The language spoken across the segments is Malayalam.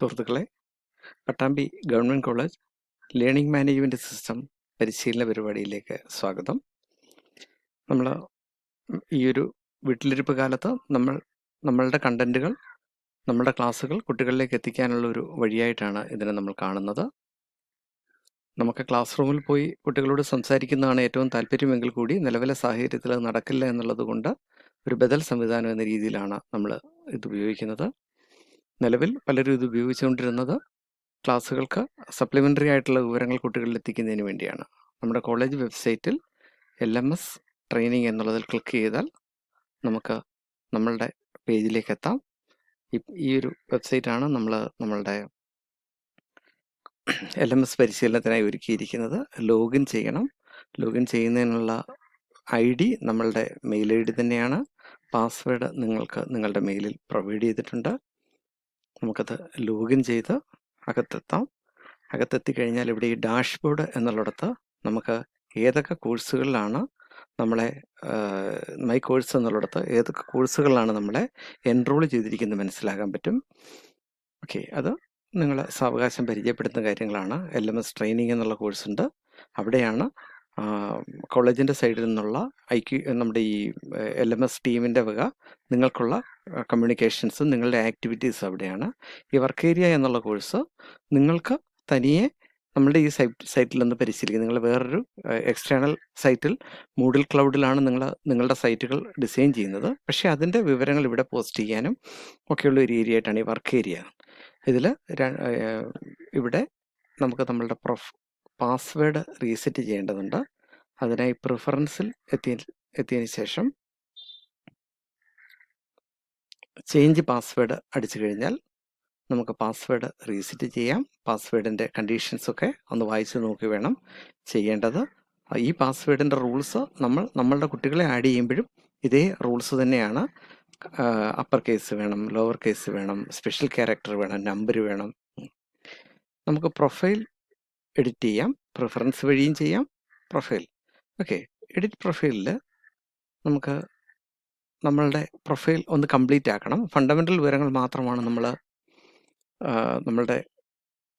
സുഹൃത്തുക്കളെ, Pattambi government college learning management system പരിശീലന പരിപാടിയിലേക്ക് സ്വാഗതം. നമ്മൾ ഈ ഒരു വീട്ടിലിരിപ്പ് കാലത്ത് നമ്മളുടെ കണ്ടൻറ്റുകൾ, നമ്മളുടെ ക്ലാസ്സുകൾ കുട്ടികളിലേക്ക് എത്തിക്കാനുള്ള ഒരു വഴിയായിട്ടാണ് ഇതിനെ നമ്മൾ കാണുന്നത്. നമുക്ക് ക്ലാസ് റൂമിൽ പോയി കുട്ടികളോട് സംസാരിക്കുന്നതാണ് ഏറ്റവും താല്പര്യമെങ്കിൽ കൂടി നിലവിലെ സാഹചര്യത്തിൽ അത് നടക്കില്ല എന്നുള്ളത് കൊണ്ട് ഒരു ബദൽ സംവിധാനം എന്ന രീതിയിലാണ് നമ്മൾ ഇത് ഉപയോഗിക്കുന്നത്. നിലവിൽ പലരും ഇത് ഉപയോഗിച്ചുകൊണ്ടിരുന്നത് ക്ലാസ്സുകൾക്ക് സപ്ലിമെൻ്ററി ആയിട്ടുള്ള വിവരങ്ങൾ കുട്ടികളിൽ എത്തിക്കുന്നതിന് വേണ്ടിയാണ്. നമ്മുടെ കോളേജ് വെബ്സൈറ്റിൽ LMS ട്രെയിനിങ് എന്നുള്ളതിൽ ക്ലിക്ക് ചെയ്താൽ നമുക്ക് നമ്മളുടെ പേജിലേക്ക് എത്താം. ഈ ഒരു വെബ്സൈറ്റാണ് നമ്മളുടെ LMS പരിശീലനത്തിനായി ഒരുക്കിയിരിക്കുന്നത്. ലോഗിൻ ചെയ്യണം. ലോഗിൻ ചെയ്യുന്നതിനുള്ള ID നമ്മളുടെ മെയിൽ ID തന്നെയാണ്. പാസ്വേഡ് നിങ്ങൾക്ക് നിങ്ങളുടെ മെയിലിൽ പ്രൊവൈഡ് ചെയ്തിട്ടുണ്ട്. നമുക്കത് ലോഗിൻ ചെയ്ത് അകത്തെത്താം. അകത്തെത്തിക്കഴിഞ്ഞാൽ ഇവിടെ ഈ ഡാഷ്ബോർഡ് എന്നുള്ളിടത്ത് നമുക്ക് ഏതൊക്കെ കോഴ്സുകളിലാണ് മൈ കോഴ്സ് എന്നുള്ളിടത്ത് ഏതൊക്കെ കോഴ്സുകളിലാണ് നമ്മളെ എൻറോൾ ചെയ്തിരിക്കുന്നത് മനസ്സിലാക്കാൻ പറ്റും. ഓക്കെ, അത് നിങ്ങൾ സാവകാശം പരിചയപ്പെടുത്തുന്ന കാര്യങ്ങളാണ്. LMS ട്രെയിനിങ് എന്നുള്ള കോഴ്സുണ്ട്. അവിടെയാണ് കോളേജിൻ്റെ സൈഡിൽ നിന്നുള്ള നമ്മുടെ ഈ LMS ടീമിൻ്റെ വക നിങ്ങൾക്കുള്ള കമ്മ്യൂണിക്കേഷൻസും നിങ്ങളുടെ ആക്ടിവിറ്റീസും അവിടെയാണ്. ഈ വർക്ക് ഏരിയ എന്നുള്ള കോഴ്സ് നിങ്ങൾക്ക് തനിയെ നമ്മളുടെ ഈ സൈറ്റിൽ നിന്ന് പരിശീലിക്കുക. നിങ്ങൾ വേറൊരു എക്സ്റ്റേണൽ സൈറ്റിൽ മൂഡിൽ ക്ലൗഡിലാണ് നിങ്ങളുടെ സൈറ്റുകൾ ഡിസൈൻ ചെയ്യുന്നത്. പക്ഷേ അതിൻ്റെ വിവരങ്ങൾ ഇവിടെ പോസ്റ്റ് ചെയ്യാനും ഒക്കെയുള്ള ഒരു ഏരിയ ആയിട്ടാണ് ഈ വർക്ക് ഏരിയ. ഇതിൽ ഇവിടെ നമുക്ക് നമ്മളുടെ പാസ്വേഡ് റീസെറ്റ് ചെയ്യേണ്ടതുണ്ട്. അതിനായി പ്രിഫറൻസിൽ എത്തിയതിന് ശേഷം ചേഞ്ച് പാസ്വേഡ് അടിച്ചു കഴിഞ്ഞാൽ നമുക്ക് പാസ്വേഡ് റീസെറ്റ് ചെയ്യാം. പാസ്വേഡിൻ്റെ കണ്ടീഷൻസൊക്കെ ഒന്ന് വായിച്ച് നോക്കി വേണം ചെയ്യേണ്ടത്. ഈ പാസ്വേഡിൻ്റെ റൂൾസ് നമ്മളുടെ കുട്ടികളെ ആഡ് ചെയ്യുമ്പോഴും ഇതേ റൂൾസ് തന്നെയാണ്. അപ്പർ കേസ് വേണം, ലോവർ കേസ് വേണം, സ്പെഷ്യൽ ക്യാരക്ടർ വേണം, നമ്പർ വേണം. നമുക്ക് പ്രൊഫൈൽ എഡിറ്റ് ചെയ്യാം. പ്രിഫറൻസ് വഴിയും ചെയ്യാം. പ്രൊഫൈൽ ഓക്കെ, എഡിറ്റ് പ്രൊഫൈലിൽ നമുക്ക് നമ്മളുടെ പ്രൊഫൈൽ ഒന്ന് കംപ്ലീറ്റ് ആക്കണം. ഫണ്ടമെൻ്റൽ വിവരങ്ങൾ മാത്രമാണ് നമ്മളുടെ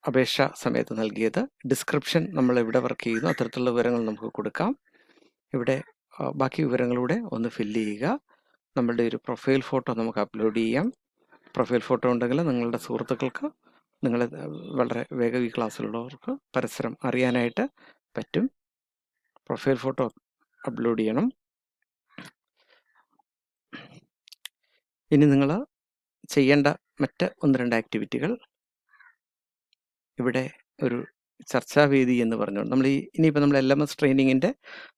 അപേക്ഷ സമയത്ത് നൽകിയത്. ഡിസ്ക്രിപ്ഷൻ നമ്മൾ എവിടെ വർക്ക് ചെയ്യുന്നു അത്തരത്തിലുള്ള വിവരങ്ങൾ നമുക്ക് കൊടുക്കാം. ഇവിടെ ബാക്കി വിവരങ്ങളൂടെ ഒന്ന് ഫില്ല് ചെയ്യുക. നമ്മളുടെ ഒരു പ്രൊഫൈൽ ഫോട്ടോ നമുക്ക് അപ്ലോഡ് ചെയ്യാം. പ്രൊഫൈൽ ഫോട്ടോ ഉണ്ടെങ്കിൽ നിങ്ങളുടെ സുഹൃത്തുക്കൾക്ക്, നിങ്ങളെ വളരെ വേഗം ഈ ക്ലാസ്സിലുള്ളവർക്ക് പരസ്പരം അറിയാനായിട്ട് പറ്റും. പ്രൊഫൈൽ ഫോട്ടോ അപ്ലോഡ് ചെയ്യണം. ഇനി നിങ്ങൾ ചെയ്യേണ്ട മറ്റ് 1-2 ആക്ടിവിറ്റികൾ, ഇവിടെ ഒരു ചർച്ചാവേദി എന്ന് പറഞ്ഞുകൊണ്ട് ഇനിയിപ്പോൾ നമ്മൾ LMS ട്രെയിനിങ്ങിൻ്റെ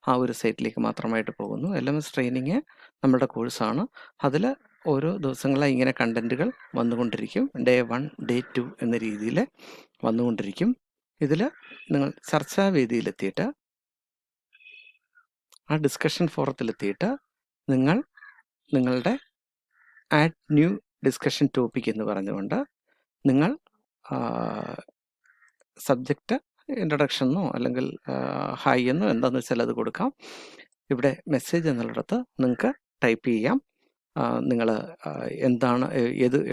ആ ഒരു സൈറ്റിലേക്ക് മാത്രമായിട്ട് പോകുന്നു. LMS ട്രെയിനിങ് നമ്മുടെ കോഴ്സാണ്. അതിൽ ഓരോ ദിവസങ്ങളായി ഇങ്ങനെ കണ്ടൻറ്റുകൾ വന്നുകൊണ്ടിരിക്കും. Day 1, Day 2 എന്ന രീതിയിൽ വന്നുകൊണ്ടിരിക്കും. ഇതിൽ നിങ്ങൾ ചർച്ചാവേദിയിലെത്തിയിട്ട് ആ ഡിസ്കഷൻ ഫോറത്തിലെത്തിയിട്ട് നിങ്ങളുടെ ആഡ് ന്യൂ ഡിസ്കഷൻ ടോപ്പിക് എന്ന് പറഞ്ഞുകൊണ്ട് നിങ്ങൾ സബ്ജക്റ്റ് ഇൻട്രൊഡക്ഷനോ അല്ലെങ്കിൽ ഹായ് എന്നോ എന്താണെന്ന് വെച്ചാൽ അത് കൊടുക്കാം. ഇവിടെ മെസ്സേജ് എന്നുള്ളിടത്ത് നിങ്ങൾക്ക് ടൈപ്പ് ചെയ്യാം. നിങ്ങൾ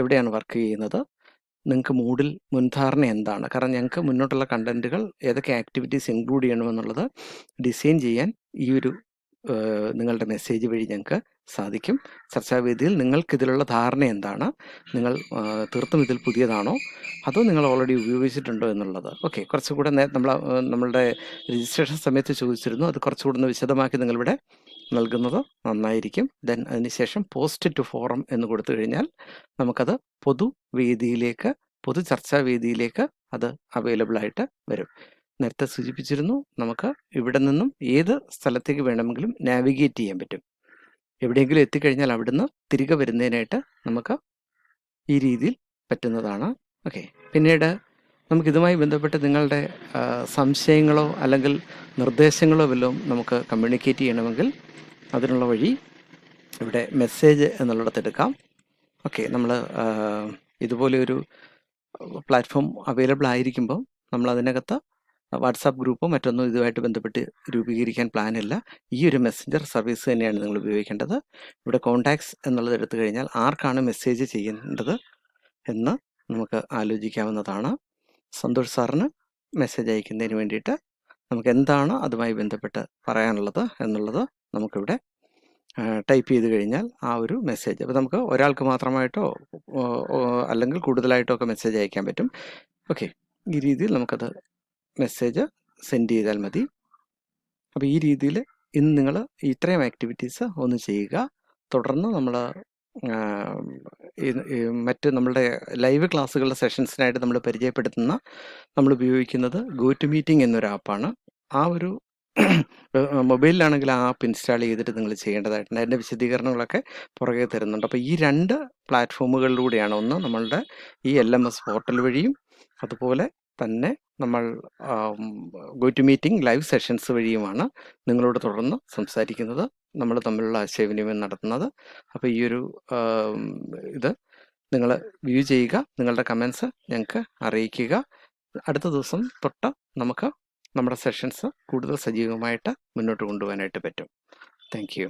എവിടെയാണ് വർക്ക് ചെയ്യുന്നത്, നിങ്ങൾക്ക് മൂഡിൽ മുൻധാരണ എന്താണ്, കാരണം ഞങ്ങൾക്ക് മുന്നോട്ടുള്ള കണ്ടൻറ്റുകൾ ഏതൊക്കെ ആക്ടിവിറ്റീസ് ഇൻക്ലൂഡ് ചെയ്യണമെന്നുള്ളത് ഡിസൈൻ ചെയ്യാൻ ഈ ഒരു നിങ്ങളുടെ മെസ്സേജ് വഴി ഞങ്ങൾക്ക് സാധിക്കും. ചർച്ചാവേദിയിൽ നിങ്ങൾക്കിതിലുള്ള ധാരണ എന്താണ്, നിങ്ങൾ തീർത്തും ഇതിൽ പുതിയതാണോ അതോ നിങ്ങൾ ഓൾറെഡി ഉപയോഗിച്ചിട്ടുണ്ടോ എന്നുള്ളത്. ഓക്കെ, കുറച്ചുകൂടെ നമ്മളുടെ രജിസ്ട്രേഷൻ സമയത്ത് ചോദിച്ചിരുന്നു. അത് കുറച്ചുകൂടെ ഒന്ന് വിശദമാക്കി നിങ്ങളിവിടെ നൽകുന്നത് നന്നായിരിക്കും. ദെൻ അതിനുശേഷം പോസ്റ്റ് ടു ഫോറം എന്ന് കൊടുത്തു കഴിഞ്ഞാൽ നമുക്കത് പൊതു ചർച്ചാവേദിയിലേക്ക് അത് അവൈലബിൾ ആയിട്ട് വരും. നേരത്തെ സൂചിപ്പിച്ചിരുന്നു, നമുക്ക് ഇവിടെ നിന്നും ഏത് സ്ഥലത്തേക്ക് വേണമെങ്കിലും നാവിഗേറ്റ് ചെയ്യാൻ പറ്റും. എവിടെയെങ്കിലും എത്തിക്കഴിഞ്ഞാൽ അവിടുന്ന് തിരികെ വരുന്നതിനായിട്ട് നമുക്ക് ഈ രീതിയിൽ പറ്റുന്നതാണ്. ഓക്കെ, പിന്നീട് നമുക്കിതുമായി ബന്ധപ്പെട്ട് നിങ്ങളുടെ സംശയങ്ങളോ അല്ലെങ്കിൽ നിർദ്ദേശങ്ങളോ വല്ലതും നമുക്ക് കമ്മ്യൂണിക്കേറ്റ് ചെയ്യണമെങ്കിൽ അതിനുള്ള വഴി ഇവിടെ മെസ്സേജ് എന്നുള്ളിടത്തെടുക്കാം. ഓക്കെ, നമ്മൾ ഇതുപോലെ ഒരു പ്ലാറ്റ്ഫോം അവൈലബിൾ ആയിരിക്കുമ്പോൾ നമ്മൾ അതിനകത്ത് വാട്സാപ്പ് ഗ്രൂപ്പോ മറ്റൊന്നും ഇതുമായിട്ട് ബന്ധപ്പെട്ട് രൂപീകരിക്കാൻ പ്ലാനില്ല. ഈ ഒരു മെസ്സഞ്ചർ സർവീസ് തന്നെയാണ് നിങ്ങൾ ഉപയോഗിക്കേണ്ടത്. ഇവിടെ കോൺടാക്ട്സ് എന്നുള്ളത് എടുത്തു കഴിഞ്ഞാൽ ആർക്കാണ് മെസ്സേജ് ചെയ്യേണ്ടത് എന്ന് നമുക്ക് ആലോചിക്കാവുന്നതാണ്. സന്തോഷ് സാറിന് മെസ്സേജ് അയക്കുന്നതിന് വേണ്ടിയിട്ട് നമുക്ക് എന്താണ് അതുമായി ബന്ധപ്പെട്ട് പറയാനുള്ളത് എന്നുള്ളത് നമുക്കിവിടെ ടൈപ്പ് ചെയ്ത് കഴിഞ്ഞാൽ ആ ഒരു മെസ്സേജ്, അപ്പോൾ നമുക്ക് ഒരാൾക്ക് മാത്രമായിട്ടോ അല്ലെങ്കിൽ കൂടുതലായിട്ടോ ഒക്കെ മെസ്സേജ് അയക്കാൻ പറ്റും. ഓക്കെ, ഈ രീതിയിൽ നമുക്കത് മെസ്സേജ് സെൻഡ് ചെയ്താൽ മതി. അപ്പോൾ ഈ രീതിയിൽ ഇന്ന് നിങ്ങൾ ഇത്രയും ആക്ടിവിറ്റീസ് ഒന്ന് ചെയ്യുക. തുടർന്ന് നമ്മൾ മറ്റ് നമ്മളുടെ ലൈവ് ക്ലാസ്സുകളുടെ സെഷൻസിനായിട്ട് നമ്മൾ പരിചയപ്പെടുത്തുന്ന നമ്മൾ ഉപയോഗിക്കുന്നത് ഗോ ടു മീറ്റിംഗ് എന്നൊരു ആപ്പാണ്. ആ ഒരു മൊബൈലിലാണെങ്കിൽ ആ ആപ്പ് ഇൻസ്റ്റാൾ ചെയ്തിട്ട് നിങ്ങൾ ചെയ്യേണ്ടതായിട്ടുണ്ട്. അതിൻ്റെ വിശദീകരണങ്ങളൊക്കെ പുറകെ തരുന്നുണ്ട്. അപ്പോൾ ഈ 2 പ്ലാറ്റ്ഫോമുകളിലൂടെയാണ്, ഒന്ന് നമ്മളുടെ ഈ LMS പോർട്ടൽ വഴിയും അതുപോലെ തന്നെ നമ്മൾ go to meeting live sessions വഴിയുമാണ് നിങ്ങളോട് തുടർന്ന് സംസാരിക്കുന്നത്, നമ്മൾ തമ്മിലുള്ള ആശയവിനിമയം നടത്തുന്നത്. അപ്പോൾ ഈ ഒരു ഇത് നിങ്ങൾ വ്യൂ ചെയ്യുക, നിങ്ങളുടെ കമൻസ് ഞങ്ങൾക്ക് അറിയിക്കുക. അടുത്ത ദിവസം തൊട്ട് നമുക്ക് നമ്മുടെ സെഷൻസ് കൂടുതൽ സജീവമായിട്ട് മുന്നോട്ട് കൊണ്ടുപോകാനായിട്ട് പറ്റും. Thank you.